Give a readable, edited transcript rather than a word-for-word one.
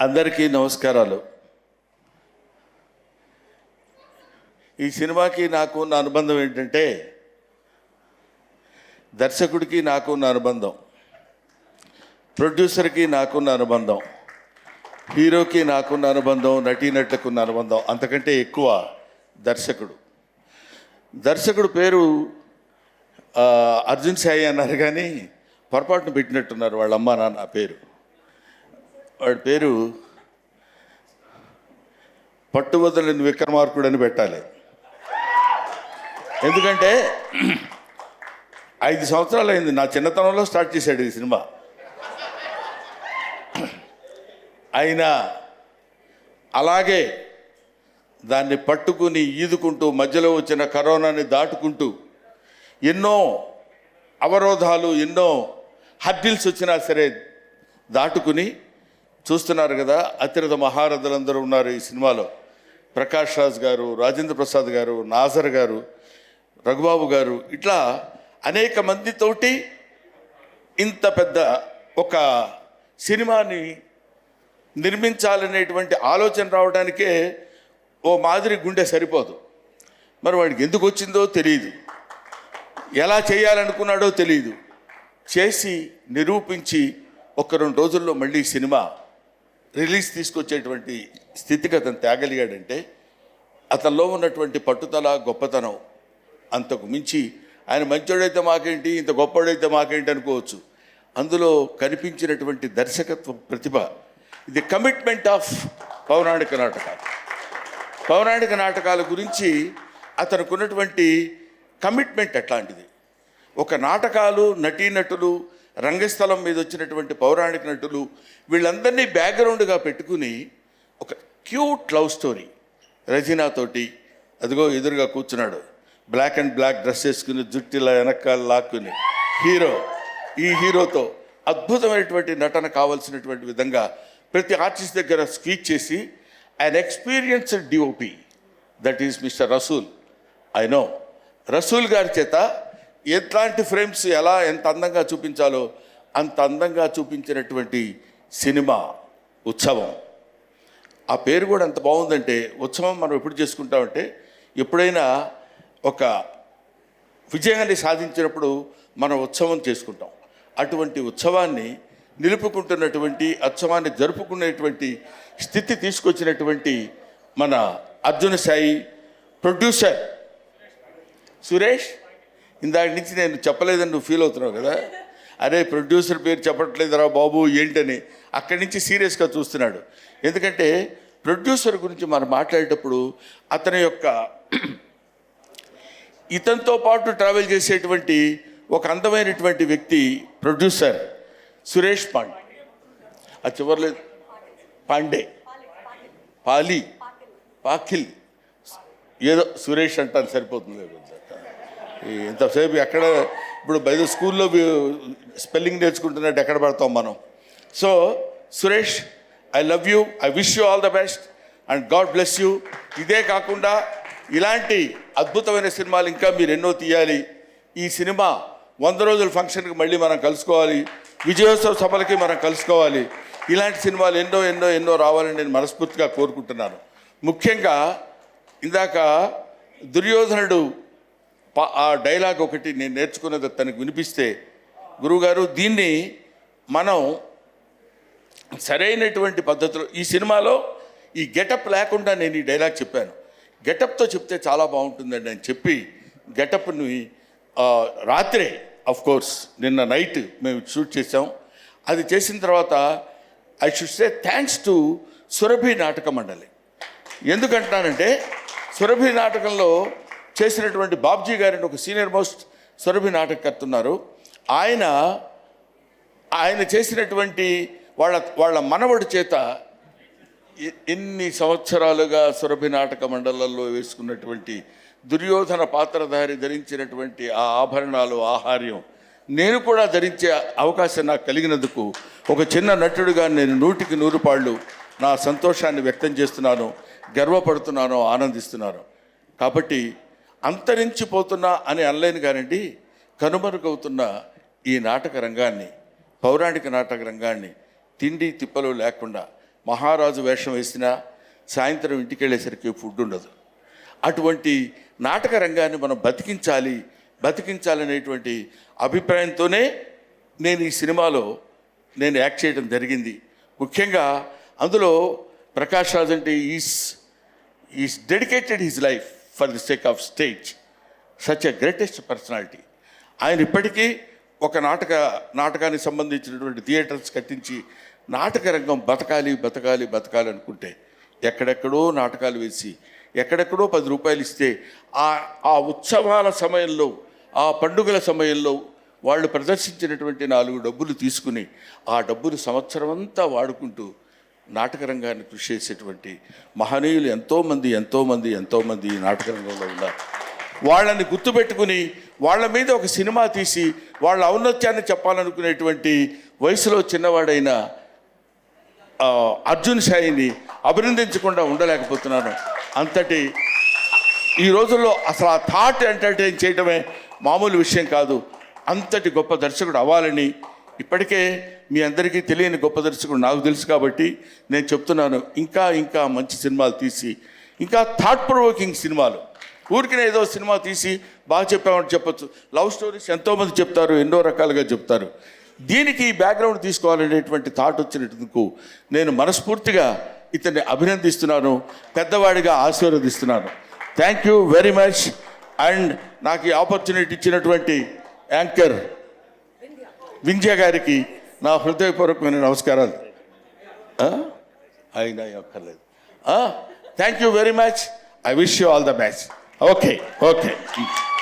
అందరికీ నమస్కారాలు. ఈ సినిమాకి నాకు ఉన్న అనుబంధం ఏంటంటే, దర్శకుడికి నాకు ఉన్న అనుబంధం, ప్రొడ్యూసర్కి నాకున్న అనుబంధం, హీరోకి నాకున్న అనుబంధం, నటీనటులకు ఉన్న అనుబంధం అంతకంటే ఎక్కువ దర్శకుడు పేరు అర్జున్ సాయి అన్నారు, కానీ పొరపాటును పెట్టినట్టున్నారు వాళ్ళ అమ్మ నాన్న పేరు. వాడి పేరు పట్టువదలని విక్రమార్కుడు అని పెట్టాలి. ఎందుకంటే 5 సంవత్సరాలు అయింది, నా చిన్నతనంలో స్టార్ట్ చేశాడు ఈ సినిమా. అయినా అలాగే దాన్ని పట్టుకుని ఈదుకుంటూ మధ్యలో వచ్చిన కరోనాని దాటుకుంటూ ఎన్నో అవరోధాలు, ఎన్నో హర్డిల్స్ వచ్చినా సరే దాటుకుని చూస్తున్నారు కదా. అతిరథ మహారథులందరూ ఉన్నారు ఈ సినిమాలో. ప్రకాష్ రాజ్ గారు, రాజేంద్ర ప్రసాద్ గారు, నాజర్ గారు, రఘుబాబు గారు, ఇట్లా అనేక మందితోటి ఇంత పెద్ద ఒక సినిమాని నిర్మించాలనేటువంటి ఆలోచన రావడానికే ఓ మాదిరి గుండె సరిపోదు. మరి వాడికి ఎందుకు వచ్చిందో తెలియదు, ఎలా చేయాలనుకున్నాడో తెలియదు. చేసి నిరూపించి 1-2 రోజుల్లో మళ్ళీ సినిమా రిలీజ్ తీసుకొచ్చేటువంటి స్థితికి అతను తేగలిగాడంటే అతనిలో ఉన్నటువంటి పట్టుదల, గొప్పతనం అంతకు మించి. ఆయన మంచోడైతే మాకేంటి, ఇంత గొప్పవాడైతే మాకేంటి అనుకోవచ్చు. అందులో కనిపించినటువంటి దర్శకత్వ ప్రతిభ, ఇది కమిట్మెంట్ ఆఫ్ పౌరాణిక నాటకాల గురించి అతనికి ఉన్నటువంటి కమిట్మెంట్ అట్లాంటిది. ఒక నాటకాలు, నటీనటులు, రంగస్థలం మీద వచ్చినటువంటి పౌరాణిక నటులు, వీళ్ళందరినీ బ్యాక్గ్రౌండ్గా పెట్టుకుని ఒక క్యూట్ లవ్ స్టోరీ రజీనాతోటి, అదిగో ఎదురుగా కూర్చున్నాడు, బ్లాక్ అండ్ బ్లాక్ డ్రెస్ వేసుకుని, జుట్టిలా వెనకాల లాక్కుని ఈ హీరోతో అద్భుతమైనటువంటి నటన కావాల్సినటువంటి విధంగా ప్రతి ఆర్టిస్ట్ దగ్గర స్పీచ్ చేసి an experienced DOP, that is Mr. Rasool. I know Rasool గారి చేత ఎట్లాంటి ఫ్రేమ్స్ ఎలా ఎంత అందంగా చూపించాలో అంత అందంగా చూపించినటువంటి సినిమా ఉత్సవం. ఆ పేరు కూడా ఎంత బాగుందంటే, ఉత్సవం మనం ఎప్పుడు చేసుకుంటామంటే, ఎప్పుడైనా ఒక విజయాన్ని సాధించినప్పుడు మనం ఉత్సవం చేసుకుంటాం. అటువంటి ఉత్సవాన్ని నిలుపుకుంటున్నటువంటి, ఉత్సవాన్ని జరుపుకునేటువంటి స్థితి తీసుకొచ్చినటువంటి మన అర్జున్ సాయి ప్రొడ్యూసర్ సురేష్. ఇందాక నుంచి నేను చెప్పలేదని నువ్వు ఫీల్ అవుతున్నావు కదా, అరే ప్రొడ్యూసర్ పేరు చెప్పట్లేదురా బాబు ఏంటని. అక్కడి నుంచి సీరియస్గా చూస్తున్నాడు. ఎందుకంటే ప్రొడ్యూసర్ గురించి మనం మాట్లాడేటప్పుడు అతని యొక్క ఇతనితో పాటు ట్రావెల్ చేసేటువంటి ఒక అందమైనటువంటి వ్యక్తి ప్రొడ్యూసర్ సురేష్ పాండే. ఆ చివర్లో పాండే, పాఖిల్ ఏదో సురేష్ అంటాను సరిపోతుంది. ఎంతసేపు ఎక్కడ ఇప్పుడు బయట స్కూల్లో స్పెల్లింగ్ నేర్చుకుంటున్నట్టు ఎక్కడ పడతాం మనం. So Suresh, I love you, I wish you all the best and God bless you. ఇదే కాకుండా ఇలాంటి అద్భుతమైన సినిమాలు ఇంకా మీరు ఎన్నో తీయాలి. ఈ సినిమా 100 రోజుల ఫంక్షన్కి మళ్ళీ మనం కలుసుకోవాలి, విజయోత్సవ సభలకి మనం కలుసుకోవాలి. ఇలాంటి సినిమాలు ఎన్నో ఎన్నో ఎన్నో రావాలని నేను మనస్ఫూర్తిగా కోరుకుంటున్నాను. ముఖ్యంగా ఇందాక దుర్యోధనుడు ఆ డైలాగ్ ఒకటి నేను నేర్చుకున్నది తనకు వినిపిస్తే, గురువుగారు దీన్ని మనం సరైనటువంటి పద్ధతిలో ఈ సినిమాలో ఈ గెటప్ లేకుండా నేను ఈ డైలాగ్ చెప్పాను. గెటప్తో చెప్తే చాలా బాగుంటుందండి అని చెప్పి గెటప్ని రాత్రే కోర్స్ నిన్న నైట్ మేము షూట్ చేసాం. అది చేసిన తర్వాత I should say thanks to Surabhi నాటక మండలి. ఎందుకంటున్నానంటే సురభి నాటకంలో చేసినటువంటి బాబ్జీ గారిని ఒక సీనియర్ మోస్ట్ సురభి నాటకకర్త ఉన్నారు. ఆయన చేసినటువంటి వాళ్ళ మనవడి చేత ఎన్ని సంవత్సరాలుగా సురభి నాటక మండలంలో వేసుకున్నటువంటి దుర్యోధన పాత్రధారి ధరించినటువంటి ఆ ఆభరణాలు, ఆహార్యం నేను కూడా ధరించే అవకాశం నాకు కలిగినందుకు ఒక చిన్న నటుడిగా నేను 100కి 100 పాళ్ళు నా సంతోషాన్ని వ్యక్తం చేస్తున్నాను, గర్వపడుతున్నాను, ఆనందిస్తున్నాను. కాబట్టి అంతరించిపోతున్నా అని అనలేను కానండి, కనుమరుగవుతున్న ఈ నాటక రంగాన్ని, పౌరాణిక నాటక రంగాన్ని తిండి తిప్పలు లేకుండా మహారాజు వేషం వేసినా సాయంత్రం ఇంటికి వెళ్ళేసరికి ఫుడ్ ఉండదు. అటువంటి నాటక రంగాన్ని మనం బతికించాలనేటువంటి అభిప్రాయంతోనే నేను ఈ సినిమాలో యాక్ట్ చేయడం జరిగింది. ముఖ్యంగా అందులో ప్రకాష్ రాజ్ అంటే is dedicated his life for the sake of stage, such a greatest personality. ఆయన ఇప్పటికీ ఒక నాటకానికి సంబంధించినటువంటి థియేటర్స్ కట్టించి నాటక రంగం బతకాలి అనుకుంటే ఎక్కడెక్కడో నాటకాలు వేసి ఎక్కడెక్కడో 10 రూపాయలు ఇస్తే ఆ ఉత్సవాల సమయంలో, ఆ పండుగల సమయంలో వాళ్ళు ప్రదర్శించినటువంటి 4 డబ్బులు తీసుకుని ఆ డబ్బులు సంవత్సరం అంతా వాడుకుంటూ నాటక రంగాన్ని కృషి చేసేటువంటి మహనీయులు ఎంతోమంది ఈ నాటక రంగంలో ఉన్నారు. వాళ్ళని గుర్తుపెట్టుకుని వాళ్ళ మీద ఒక సినిమా తీసి వాళ్ళ ఔన్నత్యాన్ని చెప్పాలనుకునేటువంటి వయసులో చిన్నవాడైన అర్జున్ సాయిని అభినందించకుండా ఉండలేకపోతున్నాను. అంతటి ఈ రోజుల్లో అసలు ఆ థాట్ ఎంటర్టైన్ చేయడమే మామూలు విషయం కాదు. అంతటి గొప్ప దర్శకుడు అవ్వాలని, ఇప్పటికే మీ అందరికీ తెలియని గొప్ప దర్శకుడు నాకు తెలుసు కాబట్టి నేను చెప్తున్నాను, ఇంకా మంచి సినిమాలు తీసి, ఇంకా థాట్ ప్రొవోకింగ్ సినిమాలు, ఊరికినే ఏదో సినిమా తీసి బాగా చెప్పామని చెప్పొచ్చు. లవ్ స్టోరీస్ ఎంతోమంది చెప్తారు, ఎన్నో రకాలుగా చెప్తారు. దీనికి బ్యాక్గ్రౌండ్ తీసుకోవాలనేటువంటి థాట్ వచ్చినందుకు నేను మనస్ఫూర్తిగా ఇతన్ని అభినందిస్తున్నాను, పెద్దవాడిగా ఆశీర్వదిస్తున్నాను. Thank you very much. And నాకు ఈ ఆపర్చునిటీ ఇచ్చినటువంటి యాంకర్ వింధ్య గారికి నా హృదయపూర్వకమైన నమస్కారాలు. అయినా అక్కర్లేదు. Thank you very much. I wish you all the best. Okay.